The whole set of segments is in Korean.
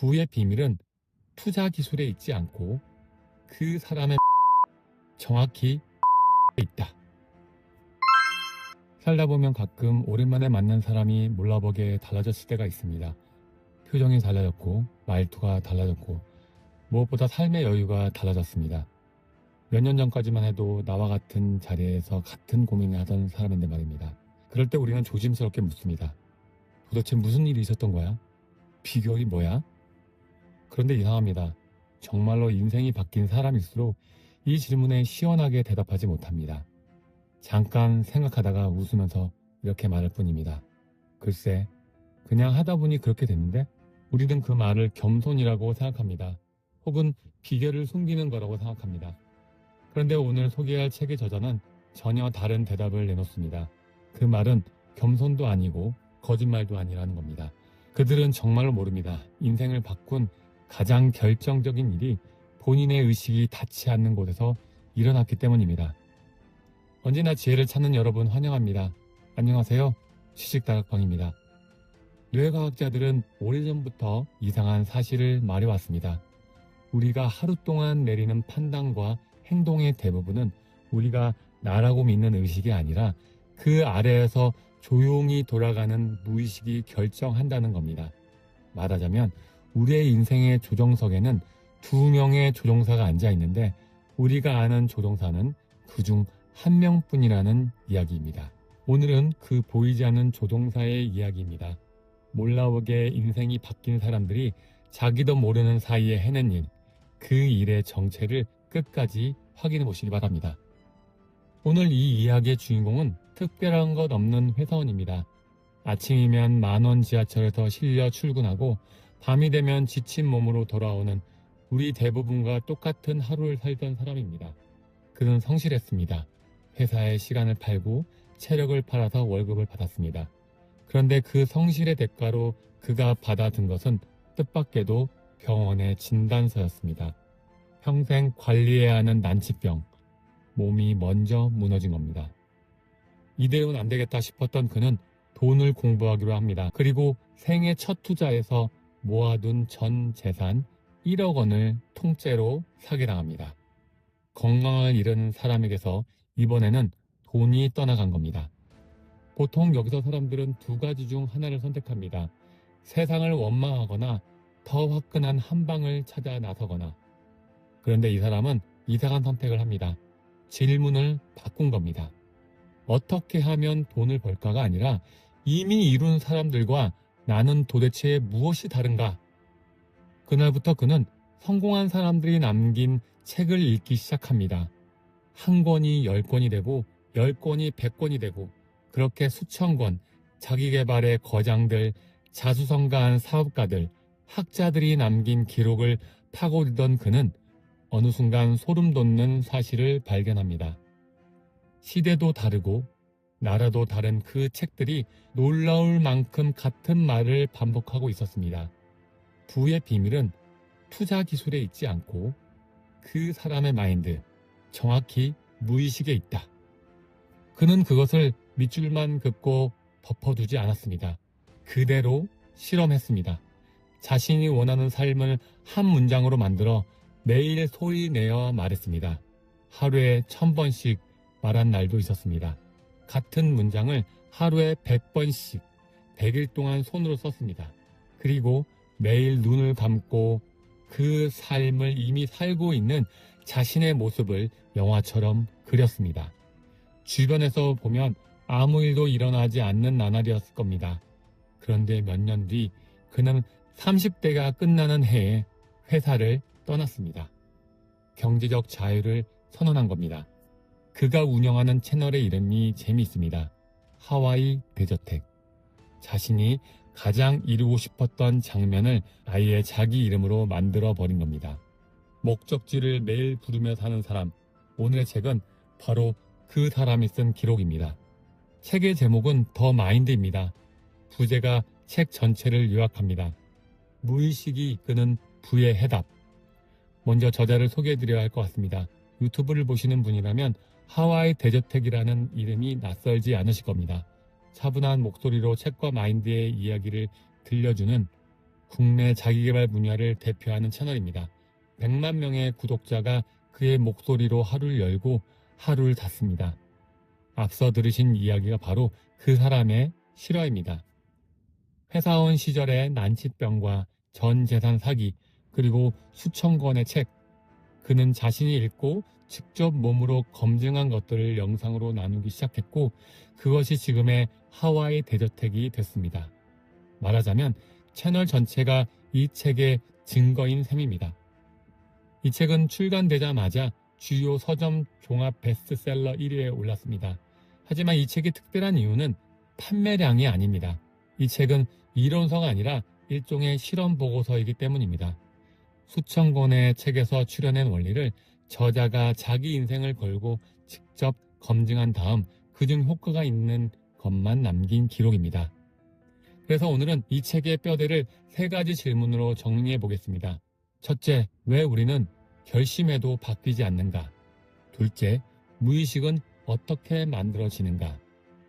부의 비밀은 투자 기술에 있지 않고 그 사람의 정확히 있다. 살다 보면 가끔 오랜만에 만난 사람이 몰라보게 달라졌을 때가 있습니다. 표정이 달라졌고 말투가 달라졌고 무엇보다 삶의 여유가 달라졌습니다. 몇 년 전까지만 해도 나와 같은 자리에서 같은 고민을 하던 사람인데 말입니다. 그럴 때 우리는 조심스럽게 묻습니다. 도대체 무슨 일이 있었던 거야? 비결이 뭐야? 그런데 이상합니다. 정말로 인생이 바뀐 사람일수록 이 질문에 시원하게 대답하지 못합니다. 잠깐 생각하다가 웃으면서 이렇게 말할 뿐입니다. 글쎄, 그냥 하다 보니 그렇게 됐는데 우리는 그 말을 겸손이라고 생각합니다. 혹은 비결을 숨기는 거라고 생각합니다. 그런데 오늘 소개할 책의 저자는 전혀 다른 대답을 내놓습니다. 그 말은 겸손도 아니고 거짓말도 아니라는 겁니다. 그들은 정말로 모릅니다. 인생을 바꾼 가장 결정적인 일이 본인의 의식이 닿지 않는 곳에서 일어났기 때문입니다. 언제나 지혜를 찾는 여러분 환영합니다. 안녕하세요. 지식다락방입니다. 뇌과학자들은 오래전부터 이상한 사실을 말해왔습니다. 우리가 하루 동안 내리는 판단과 행동의 대부분은 우리가 나라고 믿는 의식이 아니라 그 아래에서 조용히 돌아가는 무의식이 결정한다는 겁니다. 말하자면 우리의 인생의 조종석에는 2명의 조종사가 앉아 있는데 우리가 아는 조종사는 그중 1명뿐이라는 이야기입니다. 오늘은 그 보이지 않는 조종사의 이야기입니다. 몰라보게 인생이 바뀐 사람들이 자기도 모르는 사이에 해낸 일, 그 일의 정체를 끝까지 확인해 보시기 바랍니다. 오늘 이 이야기의 주인공은 특별한 것 없는 회사원입니다. 아침이면 만원 지하철에서 실려 출근하고 밤이 되면 지친 몸으로 돌아오는 우리 대부분과 똑같은 하루를 살던 사람입니다. 그는 성실했습니다. 회사에 시간을 팔고 체력을 팔아서 월급을 받았습니다. 그런데 그 성실의 대가로 그가 받아든 것은 뜻밖에도 병원의 진단서였습니다. 평생 관리해야 하는 난치병, 몸이 먼저 무너진 겁니다. 이대로는 안 되겠다 싶었던 그는 돈을 공부하기로 합니다. 그리고 생애 첫 투자에서 모아둔 전 재산 1억 원을 통째로 사기당합니다. 건강을 잃은 사람에게서 이번에는 돈이 떠나간 겁니다. 보통 여기서 사람들은 2가지 중 하나를 선택합니다. 세상을 원망하거나 더 화끈한 한방을 찾아 나서거나. 그런데 이 사람은 이상한 선택을 합니다. 질문을 바꾼 겁니다. 어떻게 하면 돈을 벌까가 아니라 이미 이룬 사람들과 나는 도대체 무엇이 다른가? 그날부터 그는 성공한 사람들이 남긴 책을 읽기 시작합니다. 1권이 10권이 되고 10권이 100권이 되고 그렇게 수천 권, 자기계발의 거장들, 자수성가한 사업가들, 학자들이 남긴 기록을 파고들던 그는 어느 순간 소름 돋는 사실을 발견합니다. 시대도 다르고 나라도 다른 그 책들이 놀라울 만큼 같은 말을 반복하고 있었습니다. 부의 비밀은 투자 기술에 있지 않고 그 사람의 마인드, 정확히 무의식에 있다. 그는 그것을 밑줄만 긋고 덮어두지 않았습니다. 그대로 실험했습니다. 자신이 원하는 삶을 한 문장으로 만들어 매일 소리내어 말했습니다. 하루에 1000번씩 말한 날도 있었습니다. 같은 문장을 하루에 100번씩 100일 동안 손으로 썼습니다. 그리고 매일 눈을 감고 그 삶을 이미 살고 있는 자신의 모습을 영화처럼 그렸습니다. 주변에서 보면 아무 일도 일어나지 않는 나날이었을 겁니다. 그런데 몇 년 뒤 그는 30대가 끝나는 해에 회사를 떠났습니다. 경제적 자유를 선언한 겁니다. 그가 운영하는 채널의 이름이 재미있습니다. 하와이 대저택. 자신이 가장 이루고 싶었던 장면을 아예 자기 이름으로 만들어버린 겁니다. 목적지를 매일 부르며 사는 사람. 오늘의 책은 바로 그 사람이 쓴 기록입니다. 책의 제목은 더 마인드입니다. 부제가 책 전체를 요약합니다. 무의식이 이끄는 부의 해답. 먼저 저자를 소개해드려야 할 것 같습니다. 유튜브를 보시는 분이라면 하와이 대저택이라는 이름이 낯설지 않으실 겁니다. 차분한 목소리로 책과 마인드의 이야기를 들려주는 국내 자기계발 분야를 대표하는 채널입니다. 100만 명의 구독자가 그의 목소리로 하루를 열고 하루를 닫습니다. 앞서 들으신 이야기가 바로 그 사람의 실화입니다. 회사원 시절의 난치병과 전 재산 사기, 그리고 수천 권의 책, 그는 자신이 읽고 직접 몸으로 검증한 것들을 영상으로 나누기 시작했고, 그것이 지금의 하와이 대저택이 됐습니다. 말하자면 채널 전체가 이 책의 증거인 셈입니다. 이 책은 출간되자마자 주요 서점 종합 베스트셀러 1위에 올랐습니다. 하지만 이 책이 특별한 이유는 판매량이 아닙니다. 이 책은 이론서가 아니라 일종의 실험 보고서이기 때문입니다. 수천 권의 책에서 추려낸 원리를 저자가 자기 인생을 걸고 직접 검증한 다음 그중 효과가 있는 것만 남긴 기록입니다. 그래서 오늘은 이 책의 뼈대를 3가지 질문으로 정리해 보겠습니다. 첫째, 왜 우리는 결심해도 바뀌지 않는가? 둘째, 무의식은 어떻게 만들어지는가?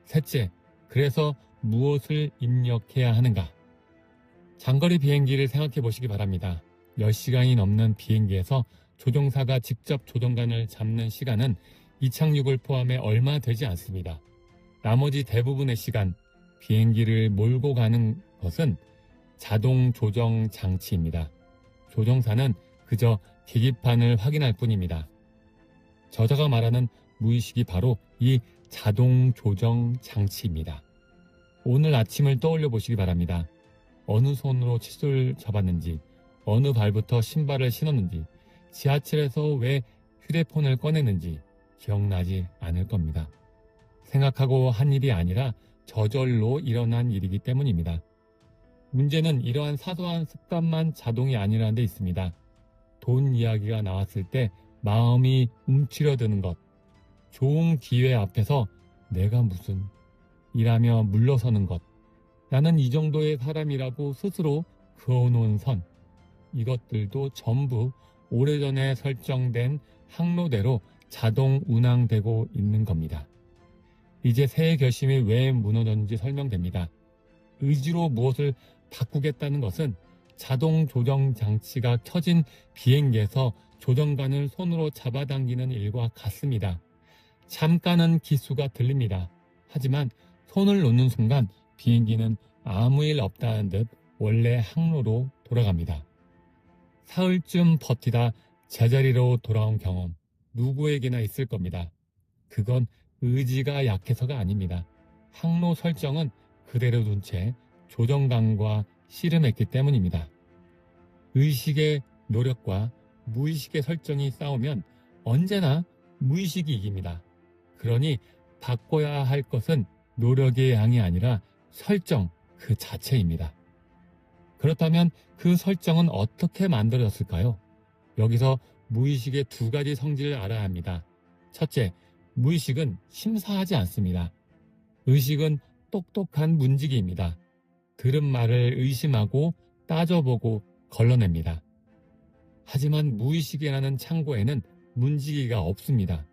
셋째, 그래서 무엇을 입력해야 하는가? 장거리 비행기를 생각해 보시기 바랍니다. 10시간이 넘는 비행기에서 조종사가 직접 조종관을 잡는 시간은 이착륙을 포함해 얼마 되지 않습니다. 나머지 대부분의 시간, 비행기를 몰고 가는 것은 자동 조정 장치입니다. 조종사는 그저 계기판을 확인할 뿐입니다. 저자가 말하는 무의식이 바로 이 자동 조정 장치입니다. 오늘 아침을 떠올려 보시기 바랍니다. 어느 손으로 칫솔을 잡았는지, 어느 발부터 신발을 신었는지, 지하철에서 왜 휴대폰을 꺼냈는지 기억나지 않을 겁니다. 생각하고 한 일이 아니라 저절로 일어난 일이기 때문입니다. 문제는 이러한 사소한 습관만 자동이 아니라는 데 있습니다. 돈 이야기가 나왔을 때 마음이 움츠려드는 것, 좋은 기회 앞에서 내가 무슨 이라며 물러서는 것, 나는 이 정도의 사람이라고 스스로 그어놓은 선, 이것들도 전부 오래전에 설정된 항로대로 자동 운항되고 있는 겁니다. 이제 새해 결심이 왜 무너졌는지 설명됩니다. 의지로 무엇을 바꾸겠다는 것은 자동 조정 장치가 켜진 비행기에서 조정관을 손으로 잡아당기는 일과 같습니다. 잠깐은 기수가 들립니다. 하지만 손을 놓는 순간 비행기는 아무 일 없다는 듯 원래 항로로 돌아갑니다. 사흘쯤 버티다 제자리로 돌아온 경험, 누구에게나 있을 겁니다. 그건 의지가 약해서가 아닙니다. 항로 설정은 그대로 둔 채 조정관과 씨름했기 때문입니다. 의식의 노력과 무의식의 설정이 싸우면 언제나 무의식이 이깁니다. 그러니 바꿔야 할 것은 노력의 양이 아니라 설정 그 자체입니다. 그렇다면 그 설정은 어떻게 만들어졌을까요? 여기서 무의식의 2가지 성질을 알아야 합니다. 첫째, 무의식은 심사하지 않습니다. 의식은 똑똑한 문지기입니다. 들은 말을 의심하고 따져보고 걸러냅니다. 하지만 무의식이라는 창고에는 문지기가 없습니다.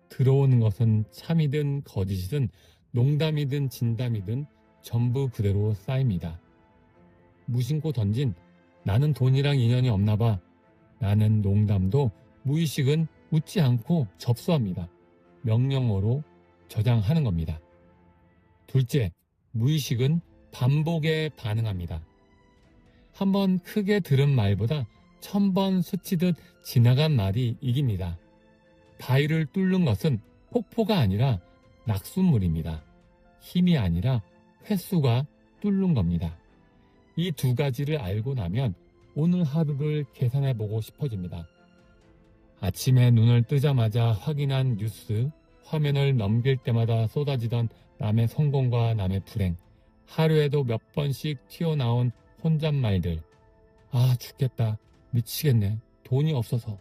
들어오는 것은 참이든 거짓이든 농담이든 진담이든 전부 그대로 쌓입니다. 무심코 던진 나는 돈이랑 인연이 없나 봐, 나는 농담도 무의식은 웃지 않고 접수합니다. 명령어로 저장하는 겁니다. 둘째, 무의식은 반복에 반응합니다. 한번 크게 들은 말보다 1000번 스치듯 지나간 말이 이깁니다. 바위를 뚫는 것은 폭포가 아니라 낙숫물입니다. 힘이 아니라 횟수가 뚫는 겁니다. 이 2가지를 알고 나면 오늘 하루를 계산해보고 싶어집니다. 아침에 눈을 뜨자마자 확인한 뉴스, 화면을 넘길 때마다 쏟아지던 남의 성공과 남의 불행, 하루에도 몇 번씩 튀어나온 혼잣말들, 아 죽겠다, 미치겠네, 돈이 없어서.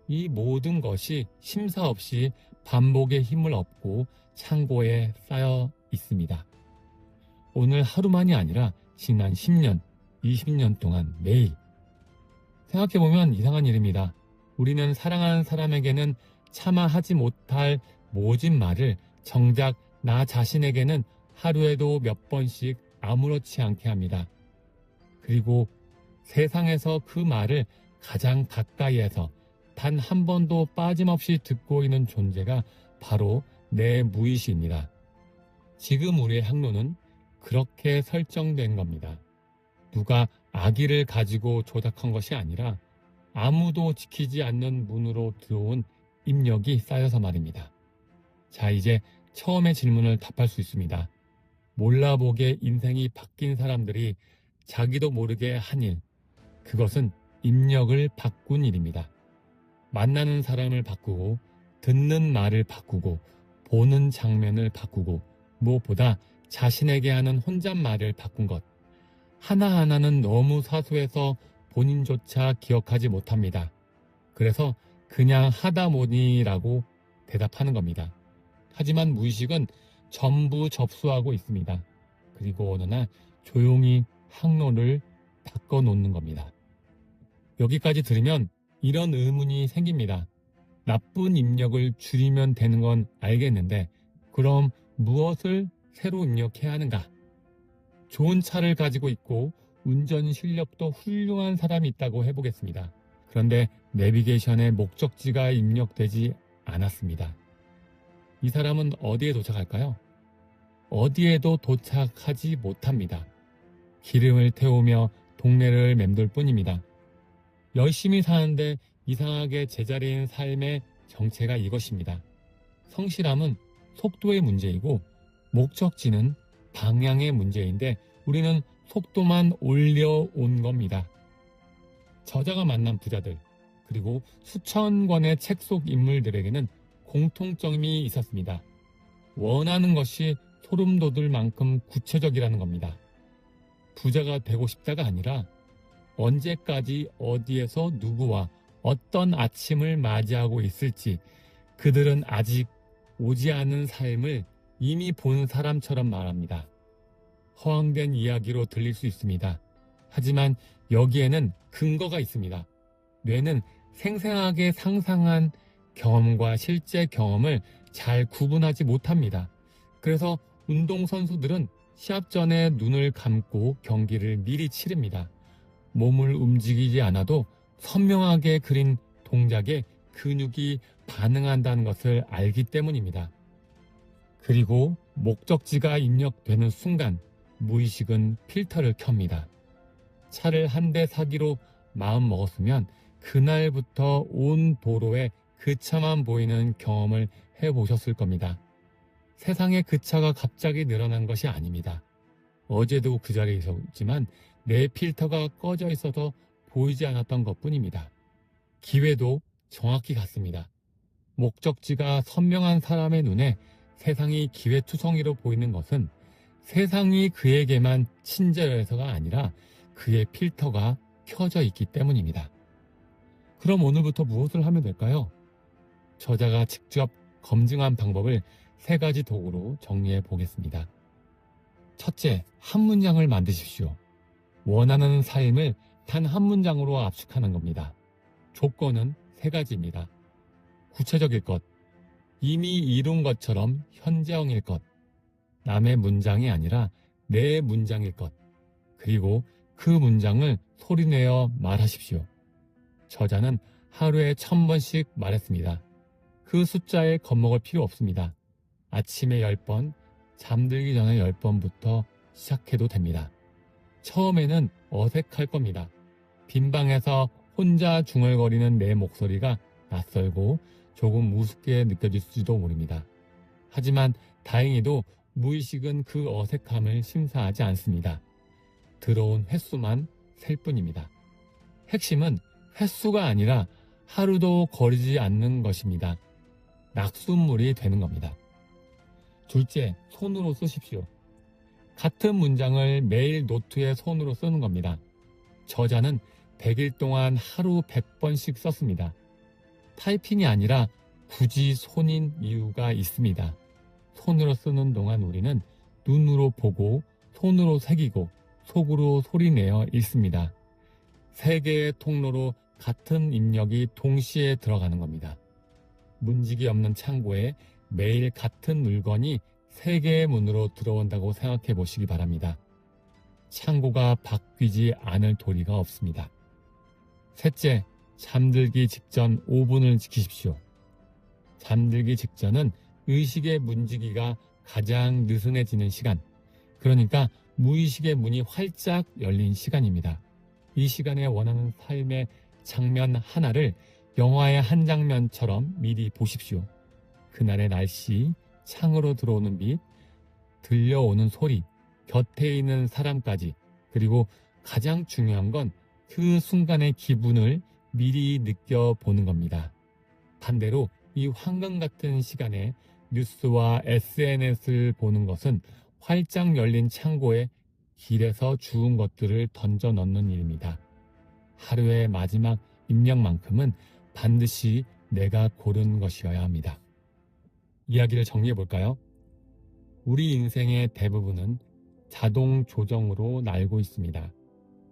이 모든 것이 심사 없이 반복의 힘을 얻고 창고에 쌓여 있습니다. 오늘 하루만이 아니라 지난 10년, 20년 동안 매일. 생각해보면 이상한 일입니다. 우리는 사랑하는 사람에게는 차마 하지 못할 모진 말을 정작 나 자신에게는 하루에도 몇 번씩 아무렇지 않게 합니다. 그리고 세상에서 그 말을 가장 가까이에서 단 한 번도 빠짐없이 듣고 있는 존재가 바로 내 무의식입니다. 지금 우리의 항로는 그렇게 설정된 겁니다. 누가 악의를 가지고 조작한 것이 아니라 아무도 지키지 않는 문으로 들어온 입력이 쌓여서 말입니다. 자, 이제 처음의 질문을 답할 수 있습니다. 몰라보게 인생이 바뀐 사람들이 자기도 모르게 한 일, 그것은 입력을 바꾼 일입니다. 만나는 사람을 바꾸고, 듣는 말을 바꾸고, 보는 장면을 바꾸고, 무엇보다 자신에게 하는 혼잣말을 바꾼 것. 하나하나는 너무 사소해서 본인조차 기억하지 못합니다. 그래서 그냥 하다 보니라고 대답하는 겁니다. 하지만 무의식은 전부 접수하고 있습니다. 그리고 어느 날 조용히 항로를 바꿔놓는 겁니다. 여기까지 들으면 이런 의문이 생깁니다. 나쁜 입력을 줄이면 되는 건 알겠는데 그럼 무엇을 새로 입력해야 하는가? 좋은 차를 가지고 있고 운전 실력도 훌륭한 사람이 있다고 해보겠습니다. 그런데 내비게이션에 목적지가 입력되지 않았습니다. 이 사람은 어디에 도착할까요? 어디에도 도착하지 못합니다. 기름을 태우며 동네를 맴돌 뿐입니다. 열심히 사는데 이상하게 제자리인 삶의 정체가 이것입니다. 성실함은 속도의 문제이고 목적지는 방향의 문제인데 우리는 속도만 올려온 겁니다. 저자가 만난 부자들 그리고 수천 권의 책 속 인물들에게는 공통점이 있었습니다. 원하는 것이 소름 돋을 만큼 구체적이라는 겁니다. 부자가 되고 싶다가 아니라 언제까지 어디에서 누구와 어떤 아침을 맞이하고 있을지 그들은 아직 오지 않은 삶을 이미 본 사람처럼 말합니다. 허황된 이야기로 들릴 수 있습니다. 하지만 여기에는 근거가 있습니다. 뇌는 생생하게 상상한 경험과 실제 경험을 잘 구분하지 못합니다. 그래서 운동선수들은 시합 전에 눈을 감고 경기를 미리 치릅니다. 몸을 움직이지 않아도 선명하게 그린 동작에 근육이 반응한다는 것을 알기 때문입니다. 그리고 목적지가 입력되는 순간 무의식은 필터를 켭니다. 차를 한 대 사기로 마음 먹었으면 그날부터 온 도로에 그 차만 보이는 경험을 해보셨을 겁니다. 세상에 그 차가 갑자기 늘어난 것이 아닙니다. 어제도 그 자리에 있었지만 내 필터가 꺼져 있어서 보이지 않았던 것뿐입니다. 기회도 정확히 같습니다. 목적지가 선명한 사람의 눈에 세상이 기회투성이로 보이는 것은 세상이 그에게만 친절해서가 아니라 그의 필터가 켜져 있기 때문입니다. 그럼 오늘부터 무엇을 하면 될까요? 저자가 직접 검증한 방법을 3가지 도구로 정리해 보겠습니다. 첫째, 한 문장을 만드십시오. 원하는 삶을 단 한 문장으로 압축하는 겁니다. 조건은 3가지입니다. 구체적일 것, 이미 이룬 것처럼 현재형일 것, 남의 문장이 아니라 내 문장일 것, 그리고 그 문장을 소리내어 말하십시오. 저자는 하루에 1000번씩 말했습니다. 그 숫자에 겁먹을 필요 없습니다. 아침에 10번, 잠들기 전에 10번부터 시작해도 됩니다. 처음에는 어색할 겁니다. 빈방에서 혼자 중얼거리는 내 목소리가 낯설고 조금 우습게 느껴질지도 모릅니다. 하지만 다행히도 무의식은 그 어색함을 심사하지 않습니다. 들어온 횟수만 셀 뿐입니다. 핵심은 횟수가 아니라 하루도 거리지 않는 것입니다. 낙숫물이 되는 겁니다. 둘째, 손으로 쓰십시오. 같은 문장을 매일 노트에 손으로 쓰는 겁니다. 저자는 100일 동안 하루 100번씩 썼습니다. 타이핑이 아니라 굳이 손인 이유가 있습니다. 손으로 쓰는 동안 우리는 눈으로 보고 손으로 새기고 속으로 소리내어 읽습니다. 3개의 통로로 같은 입력이 동시에 들어가는 겁니다. 문지기 없는 창고에 매일 같은 물건이 3개의 문으로 들어온다고 생각해 보시기 바랍니다. 창고가 바뀌지 않을 도리가 없습니다. 셋째, 잠들기 직전 5분을 지키십시오. 잠들기 직전은 의식의 문지기가 가장 느슨해지는 시간, 그러니까 무의식의 문이 활짝 열린 시간입니다. 이 시간에 원하는 삶의 장면 하나를 영화의 한 장면처럼 미리 보십시오. 그날의 날씨, 창으로 들어오는 빛, 들려오는 소리, 곁에 있는 사람까지, 그리고 가장 중요한 건 그 순간의 기분을 미리 느껴보는 겁니다. 반대로 이 황금 같은 시간에 뉴스와 SNS를 보는 것은 활짝 열린 창고에 길에서 주운 것들을 던져 넣는 일입니다. 하루의 마지막 입력만큼은 반드시 내가 고른 것이어야 합니다. 이야기를 정리해 볼까요? 우리 인생의 대부분은 자동 조정으로 날고 있습니다.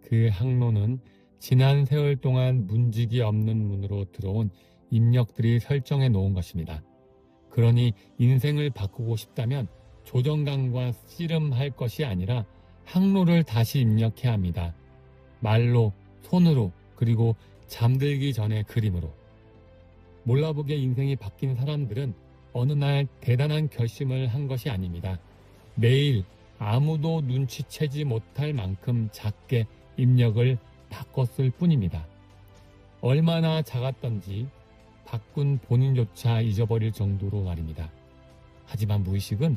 그 항로는 지난 세월 동안 문지기 없는 문으로 들어온 입력들이 설정해 놓은 것입니다. 그러니 인생을 바꾸고 싶다면 조정강과 씨름할 것이 아니라 항로를 다시 입력해야 합니다. 말로, 손으로, 그리고 잠들기 전에 그림으로. 몰라보게 인생이 바뀐 사람들은 어느 날 대단한 결심을 한 것이 아닙니다. 매일 아무도 눈치채지 못할 만큼 작게 입력을 바꿨을 뿐입니다. 얼마나 작았던지 바꾼 본인조차 잊어버릴 정도로 말입니다. 하지만 무의식은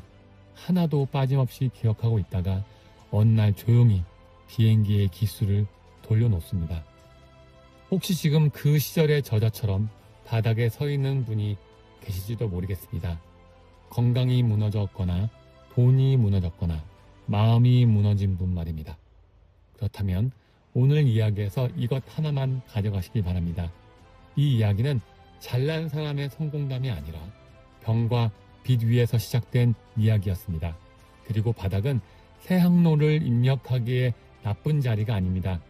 하나도 빠짐없이 기억하고 있다가 어느 날 조용히 비행기의 기수를 돌려놓습니다. 혹시 지금 그 시절의 저자처럼 바닥에 서 있는 분이 계실지도 모르겠습니다. 건강이 무너졌거나 돈이 무너졌거나 마음이 무너진 분 말입니다. 그렇다면 오늘 이야기에서 이것 하나만 가져가시기 바랍니다. 이 이야기는 잘난 사람의 성공담이 아니라 병과 빛 위에서 시작된 이야기였습니다. 그리고 바닥은 새 항로를 입력하기에 나쁜 자리가 아닙니다.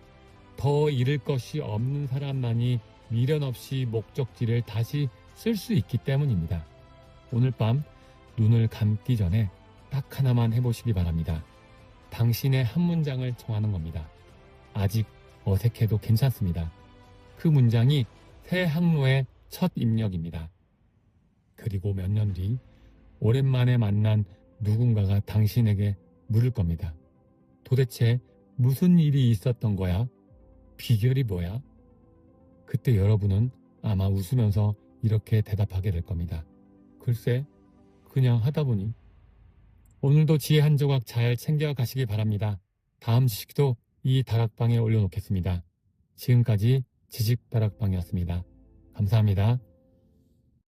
더 잃을 것이 없는 사람만이 미련 없이 목적지를 다시 쓸 수 있기 때문입니다. 오늘 밤 눈을 감기 전에 딱 하나만 해보시기 바랍니다. 당신의 한 문장을 정하는 겁니다. 아직 어색해도 괜찮습니다. 그 문장이 새 항로의 첫 입력입니다. 그리고 몇 년 뒤 오랜만에 만난 누군가가 당신에게 물을 겁니다. 도대체 무슨 일이 있었던 거야? 비결이 뭐야? 그때 여러분은 아마 웃으면서 이렇게 대답하게 될 겁니다. 글쎄, 그냥 하다 보니. 오늘도 지혜 한 조각 잘 챙겨가시기 바랍니다. 다음 지식도 이 다락방에 올려놓겠습니다. 지금까지 지식다락방이었습니다. 감사합니다.